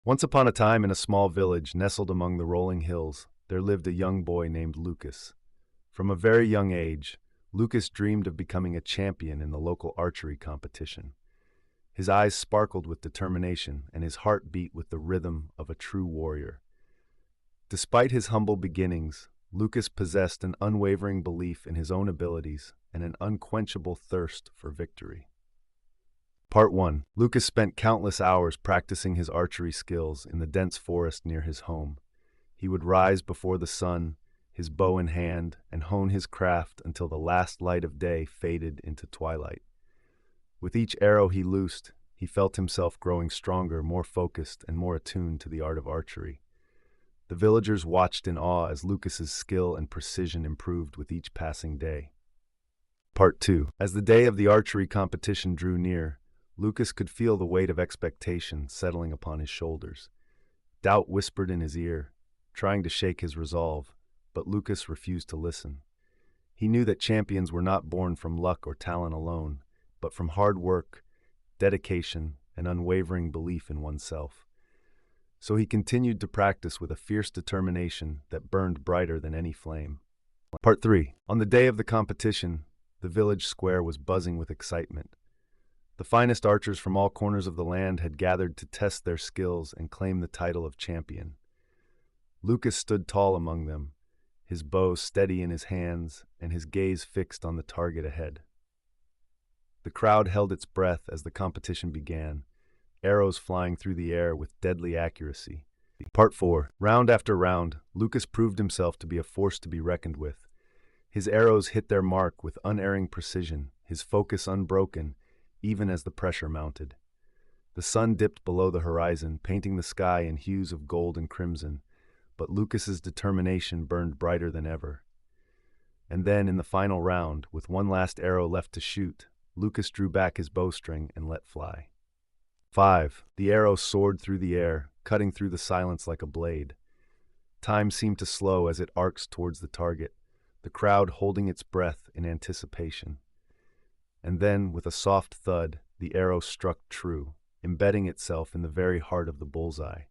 Once upon a time, in a small village nestled among the rolling hills, there lived a young boy named Lucas. From a very young age, Lucas dreamed of becoming a champion in the local archery competition. His eyes sparkled with determination, and his heart beat with the rhythm of a true warrior. Despite his humble beginnings, Lucas possessed an unwavering belief in his own abilities and an unquenchable thirst for victory. Part 1. Lucas spent countless hours practicing his archery skills in the dense forest near his home. He would rise before the sun, his bow in hand, and hone his craft until the last light of day faded into twilight. With each arrow he loosed, he felt himself growing stronger, more focused, and more attuned to the art of archery. The villagers watched in awe as Lucas's skill and precision improved with each passing day. Part 2. As the day of the archery competition drew near, Lucas could feel the weight of expectation settling upon his shoulders. Doubt whispered in his ear, trying to shake his resolve, but Lucas refused to listen. He knew that champions were not born from luck or talent alone, but from hard work, dedication, and unwavering belief in oneself. So he continued to practice with a fierce determination that burned brighter than any flame. Part 3. On the day of the competition, the village square was buzzing with excitement. The finest archers from all corners of the land had gathered to test their skills and claim the title of champion. Lucas stood tall among them, his bow steady in his hands and his gaze fixed on the target ahead. The crowd held its breath as the competition began, arrows flying through the air with deadly accuracy. Part 4. Round after round, Lucas proved himself to be a force to be reckoned with. His arrows hit their mark with unerring precision, his focus unbroken, even as the pressure mounted. The sun dipped below the horizon, painting the sky in hues of gold and crimson, but Lucas's determination burned brighter than ever. And then, in the final round, with one last arrow left to shoot, Lucas drew back his bowstring and let fly. 5. The arrow soared through the air, cutting through the silence like a blade. Time seemed to slow as it arcs towards the target, the crowd holding its breath in anticipation. And then, with a soft thud, the arrow struck true, embedding itself in the very heart of the bullseye.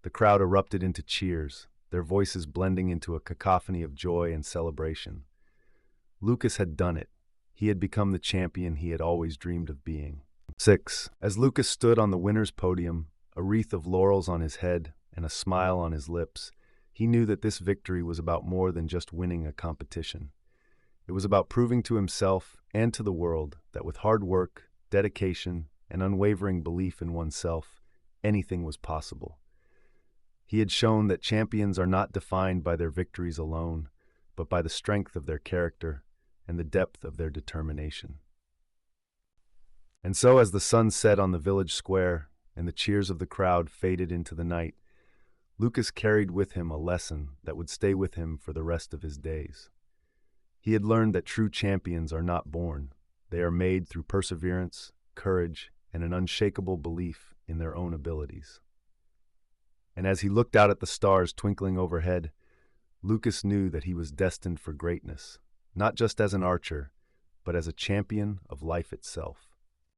The crowd erupted into cheers, their voices blending into a cacophony of joy and celebration. Lucas had done it. He had become the champion he had always dreamed of being. 6. As Lucas stood on the winner's podium, a wreath of laurels on his head and a smile on his lips, he knew that this victory was about more than just winning a competition. It was about proving to himself and to the world that with hard work, dedication, and unwavering belief in oneself, anything was possible. He had shown that champions are not defined by their victories alone, but by the strength of their character and the depth of their determination. And so, as the sun set on the village square and the cheers of the crowd faded into the night, Lucas carried with him a lesson that would stay with him for the rest of his days. He had learned that true champions are not born. They are made through perseverance, courage, and an unshakable belief in their own abilities. And as he looked out at the stars twinkling overhead, Lucas knew that he was destined for greatness, not just as an archer, but as a champion of life itself.